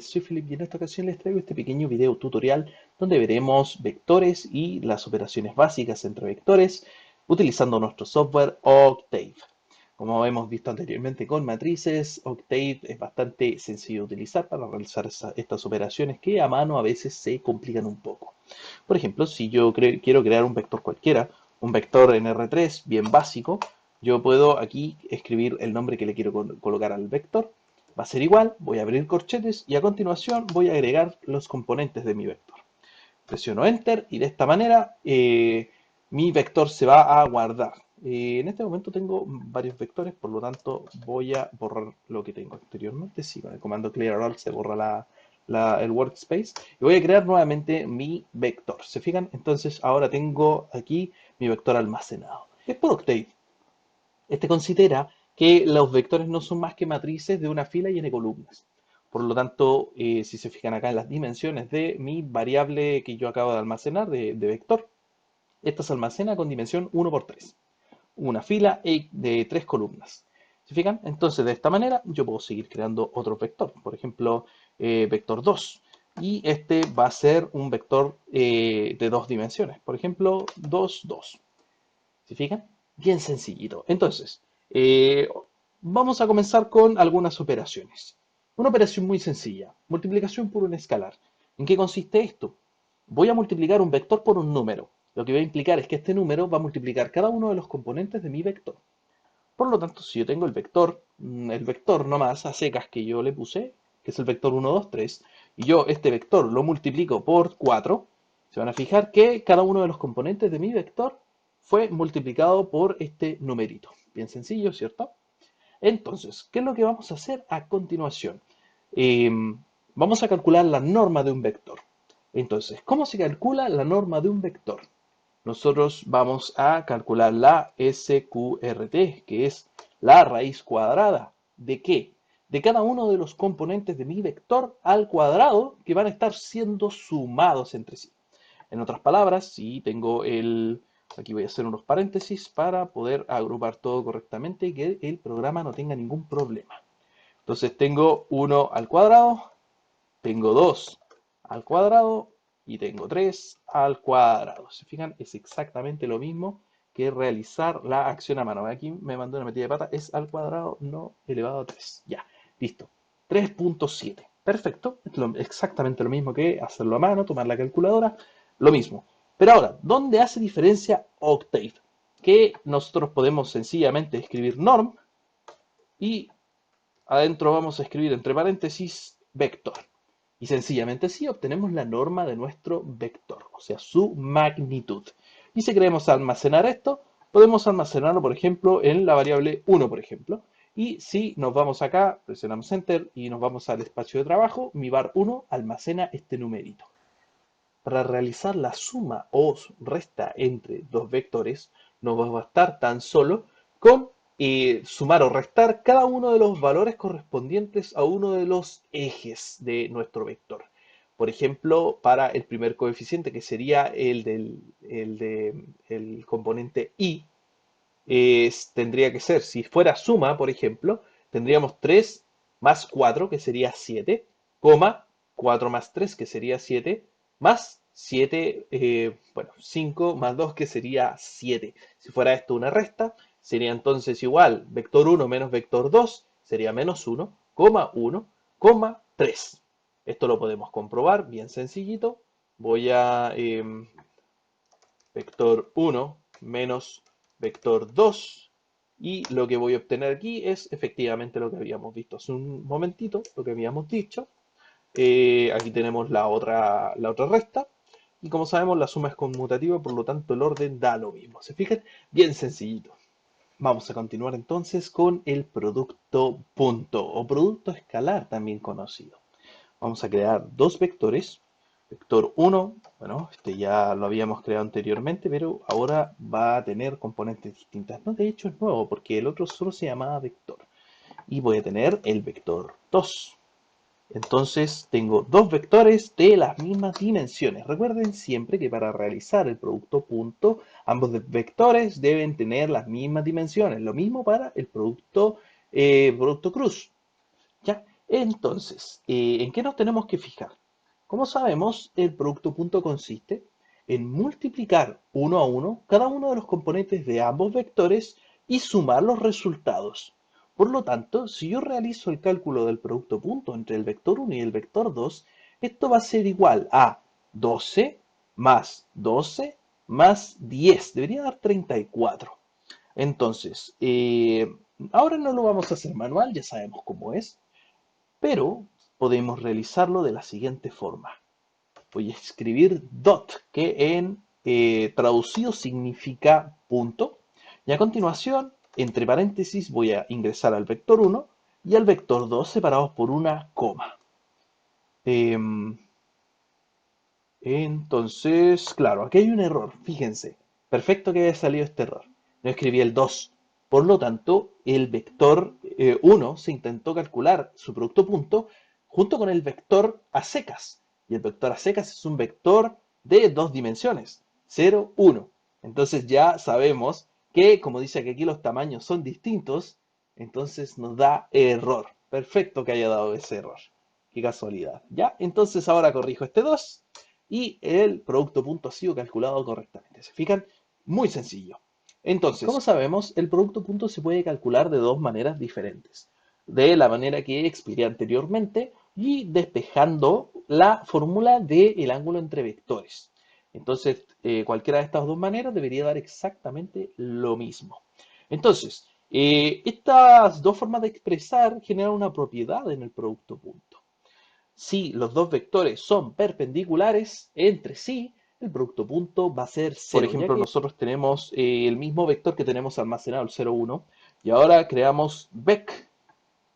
soy Felipe y en esta ocasión les traigo este pequeño video tutorial donde veremos vectores y las operaciones básicas entre vectores utilizando nuestro software Octave. Como hemos visto anteriormente con matrices, Octave es bastante sencillo de utilizar para realizar estas operaciones que a mano a veces se complican un poco. Por ejemplo, si yo quiero crear un vector cualquiera, un vector en R3 bien básico, yo puedo aquí escribir el nombre que le quiero colocar al vector. Va a ser igual, voy a abrir corchetes y a continuación voy a agregar los componentes de mi vector. Presiono Enter y de esta manera mi vector se va a guardar. En este momento tengo varios vectores, por lo tanto voy a borrar lo que tengo anteriormente. Sí, con el comando Clear All se borra el workspace. Y voy a crear nuevamente mi vector. ¿Se fijan? Entonces ahora tengo aquí mi vector almacenado. Es por Octave. Este considera que los vectores no son más que matrices de una fila y n columnas. Por lo tanto, si se fijan acá en las dimensiones de mi variable que yo acabo de almacenar de vector, esta se almacena con dimensión 1 por 3, una fila de 3 columnas. ¿Se fijan? Entonces, de esta manera yo puedo seguir creando otro vector. Por ejemplo, vector 2. Y este va a ser un vector de 2 dimensiones. Por ejemplo, 2, 2. ¿Se fijan? Bien sencillito. Entonces, eh, vamos a comenzar con algunas operaciones. Una operación muy sencilla, multiplicación por un escalar. ¿En qué consiste esto? Voy a multiplicar un vector por un número. Lo que va a implicar es que este número va a multiplicar cada uno de los componentes de mi vector. Por lo tanto, si yo tengo el vector nomás a secas que yo le puse, que es el vector 1, 2, 3, y yo este vector lo multiplico por 4, se van a fijar que cada uno de los componentes de mi vector fue multiplicado por este numerito. Bien sencillo, ¿cierto? Entonces, ¿qué es lo que vamos a hacer a continuación? Eh, Vamos a calcular la norma de un vector. Entonces, ¿cómo se calcula la norma de un vector? Nosotros vamos a calcular la SQRT, que es la raíz cuadrada. ¿De qué? De cada uno de los componentes de mi vector al cuadrado que van a estar siendo sumados entre sí. En otras palabras, si tengo aquí voy a hacer unos paréntesis para poder agrupar todo correctamente y que el programa no tenga ningún problema. Entonces tengo 1 al cuadrado, tengo 2 al cuadrado y tengo 3 al cuadrado. ¿Se fijan? Es exactamente lo mismo que realizar la acción a mano. Aquí me mandó una metida de pata, es al cuadrado no elevado a 3. Ya, listo. 3.7. Perfecto. Es exactamente lo mismo que hacerlo a mano, tomar la calculadora, lo mismo. Pero ahora, ¿dónde hace diferencia Octave? Que nosotros podemos sencillamente escribir norm y adentro vamos a escribir entre paréntesis vector. Y sencillamente así obtenemos la norma de nuestro vector, o sea, su magnitud. Y si queremos almacenar esto, podemos almacenarlo, por ejemplo, en la variable 1, por ejemplo. Y si nos vamos acá, presionamos Enter y nos vamos al espacio de trabajo, mi var 1 almacena este numerito. Para realizar la suma o resta entre dos vectores, no va a bastar tan solo con sumar o restar cada uno de los valores correspondientes a uno de los ejes de nuestro vector. Por ejemplo, para el primer coeficiente, que sería el componente i, tendría que ser, si fuera suma, por ejemplo, tendríamos 3 más 4, que sería 7, coma 4 más 3, que sería 7, más 7, bueno, 5 más 2, que sería 7. Si fuera esto una resta, sería entonces igual, vector 1 menos vector 2, sería menos 1, coma 1, coma 3. Esto lo podemos comprobar, bien sencillito. Voy a vector 1 menos vector 2 y lo que voy a obtener aquí es efectivamente lo que habíamos visto hace un momentito, lo que habíamos dicho. Aquí tenemos la otra resta y como sabemos la suma es conmutativa, por lo tanto el orden da lo mismo. ¿Se fijan? Bien sencillito. Vamos a continuar entonces con el producto punto o producto escalar también conocido. Vamos a crear dos vectores. Vector 1, bueno, este ya lo habíamos creado anteriormente, pero ahora va a tener componentes distintas. No, de hecho es nuevo, porque el otro solo se llamaba vector. Y voy a tener el vector 2. Entonces tengo dos vectores de las mismas dimensiones. Recuerden siempre que para realizar el producto punto, ambos vectores deben tener las mismas dimensiones. Lo mismo para el producto cruz. ¿Ya? Entonces, ¿en qué nos tenemos que fijar? Como sabemos, el producto punto consiste en multiplicar uno a uno cada uno de los componentes de ambos vectores y sumar los resultados. Por lo tanto, si yo realizo el cálculo del producto punto entre el vector 1 y el vector 2, esto va a ser igual a 12 más 10. Debería dar 34. Entonces, ahora no lo vamos a hacer manual, ya sabemos cómo es, pero podemos realizarlo de la siguiente forma. Voy a escribir dot, que en traducido significa punto, y a continuación, entre paréntesis, voy a ingresar al vector 1 y al vector 2 separados por una coma. Em, entonces, claro, aquí hay un error, fíjense. Perfecto que haya salido este error. No escribí el 2. Por lo tanto, el vector 1 se intentó calcular su producto punto junto con el vector a secas. Y el vector a secas es un vector de dos dimensiones, 0, 1. Entonces ya sabemos que, como dice que aquí los tamaños son distintos, entonces nos da error. Perfecto que haya dado ese error. Qué casualidad. Ya, entonces ahora corrijo este 2 y el producto punto ha sido calculado correctamente. ¿Se fijan? Muy sencillo. Entonces, como sabemos, el producto punto se puede calcular de dos maneras diferentes. De la manera que expliqué anteriormente y despejando la fórmula del ángulo entre vectores. Entonces, cualquiera de estas dos maneras debería dar exactamente lo mismo. Entonces, estas dos formas de expresar generan una propiedad en el producto punto. Si los dos vectores son perpendiculares entre sí, el producto punto va a ser cero. Por ejemplo, nosotros tenemos el mismo vector que tenemos almacenado, el 0, 1, y ahora creamos vec.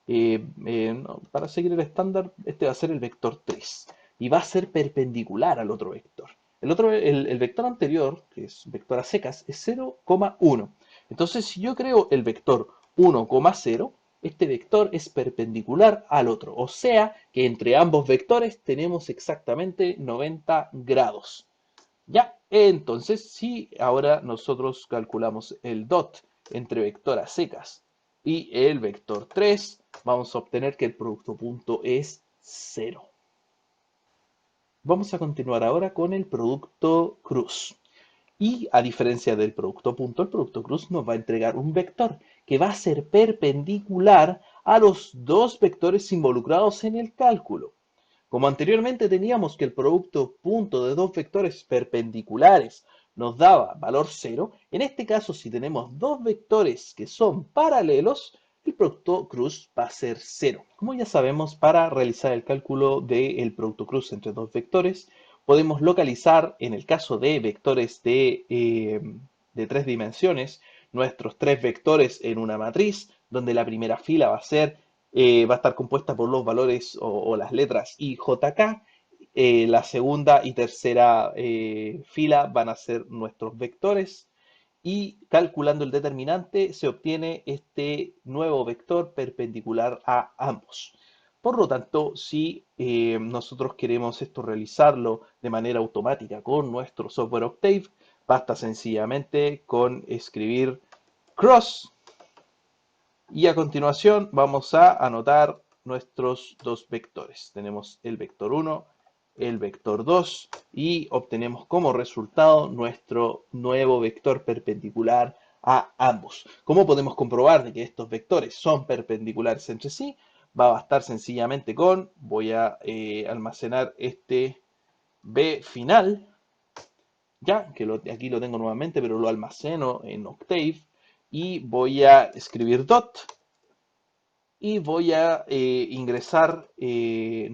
No, para seguir el estándar, este va a ser el vector 3 y va a ser perpendicular al otro vector. El vector anterior, que es vector a secas, es 0,1. Entonces, si yo creo el vector 1,0, este vector es perpendicular al otro. O sea que entre ambos vectores tenemos exactamente 90 grados. Ya, entonces, si ahora nosotros calculamos el dot entre vector a secas y el vector 3, vamos a obtener que el producto punto es 0. Vamos a continuar ahora con el producto cruz. Y a diferencia del producto punto, el producto cruz nos va a entregar un vector que va a ser perpendicular a los dos vectores involucrados en el cálculo. Como anteriormente teníamos que el producto punto de dos vectores perpendiculares nos daba valor 0, en este caso si tenemos dos vectores que son paralelos, el producto cruz va a ser 0. Como ya sabemos, para realizar el cálculo del producto cruz entre dos vectores, podemos localizar, en el caso de vectores de tres dimensiones, nuestros tres vectores en una matriz, donde la primera fila va a estar compuesta por los valores o las letras I, J, K. La segunda y tercera fila van a ser nuestros vectores y calculando el determinante se obtiene este nuevo vector perpendicular a ambos. Por lo tanto, si nosotros queremos esto realizarlo de manera automática con nuestro software Octave, basta sencillamente con escribir cross y a continuación vamos a anotar nuestros dos vectores. Tenemos el vector 1, el vector 2 y obtenemos como resultado nuestro nuevo vector perpendicular a ambos. ¿Cómo podemos comprobar de que estos vectores son perpendiculares entre sí? Va a bastar sencillamente con, voy a almacenar este b final, ya que aquí lo tengo nuevamente, pero lo almaceno en Octave y voy a escribir dot y voy a ingresar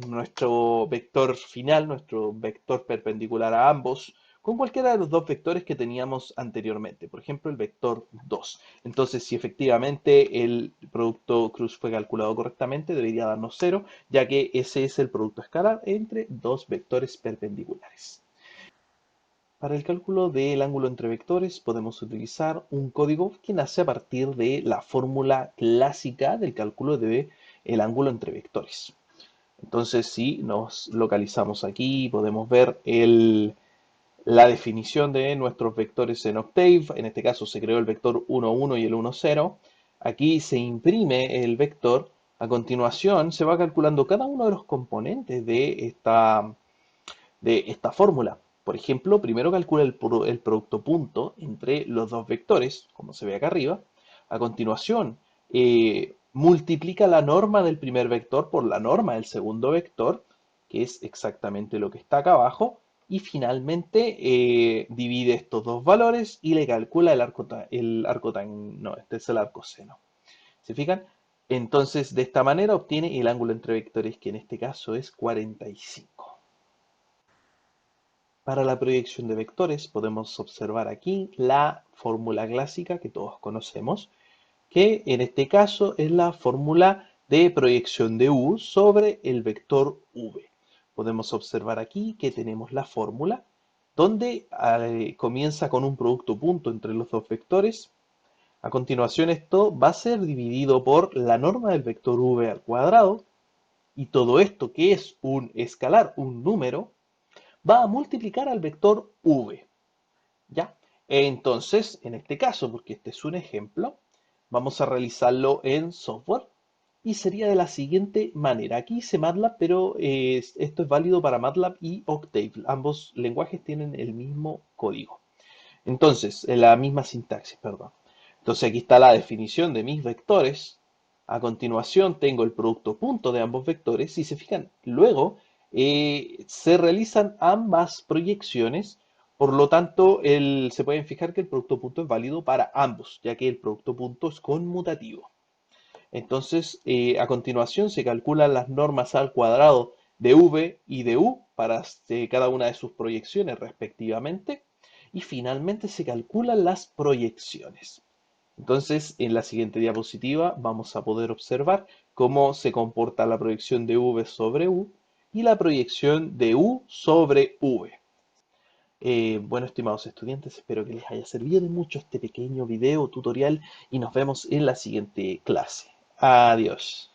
nuestro vector final, nuestro vector perpendicular a ambos, con cualquiera de los dos vectores que teníamos anteriormente, por ejemplo el vector 2. Entonces, si efectivamente el producto cruz fue calculado correctamente, debería darnos 0, ya que ese es el producto escalar entre dos vectores perpendiculares. Para el cálculo del ángulo entre vectores podemos utilizar un código que nace a partir de la fórmula clásica del cálculo del ángulo entre vectores. Entonces, si nos localizamos aquí, podemos ver la definición de nuestros vectores en Octave. En este caso se creó el vector 1, 1 y el 1, 0. Aquí se imprime el vector A continuación, se va calculando cada uno de los componentes de esta fórmula. Por ejemplo, primero calcula el producto punto entre los dos vectores, como se ve acá arriba. A continuación, multiplica la norma del primer vector por la norma del segundo vector, que es exactamente lo que está acá abajo. Y finalmente divide estos dos valores y le calcula no, este es el arcoseno. ¿Se fijan? Entonces, de esta manera obtiene el ángulo entre vectores, que en este caso es 45. Para la proyección de vectores podemos observar aquí la fórmula clásica que todos conocemos, que en este caso es la fórmula de proyección de U sobre el vector V. Podemos observar aquí que tenemos la fórmula donde comienza con un producto punto entre los dos vectores. A continuación esto va a ser dividido por la norma del vector V al cuadrado, y todo esto, que es un escalar, un número, va a multiplicar al vector V. ¿Ya? Entonces, en este caso, porque este es un ejemplo, vamos a realizarlo en software y sería de la siguiente manera. Aquí hice MATLAB, pero esto es válido para MATLAB y Octave. Ambos lenguajes tienen el mismo código. Entonces, la misma sintaxis, perdón. Entonces aquí está la definición de mis vectores. A continuación tengo el producto punto de ambos vectores. Si se fijan, luego se realizan ambas proyecciones. Por lo tanto, se pueden fijar que el producto punto es válido para ambos, ya que el producto punto es conmutativo. Entonces, a continuación se calculan las normas al cuadrado de V y de U para cada una de sus proyecciones respectivamente. Y finalmente se calculan las proyecciones. Entonces, en la siguiente diapositiva vamos a poder observar cómo se comporta la proyección de V sobre U y la proyección de U sobre V. Bueno, estimados estudiantes, espero que les haya servido de mucho este pequeño video tutorial y nos vemos en la siguiente clase. Adiós.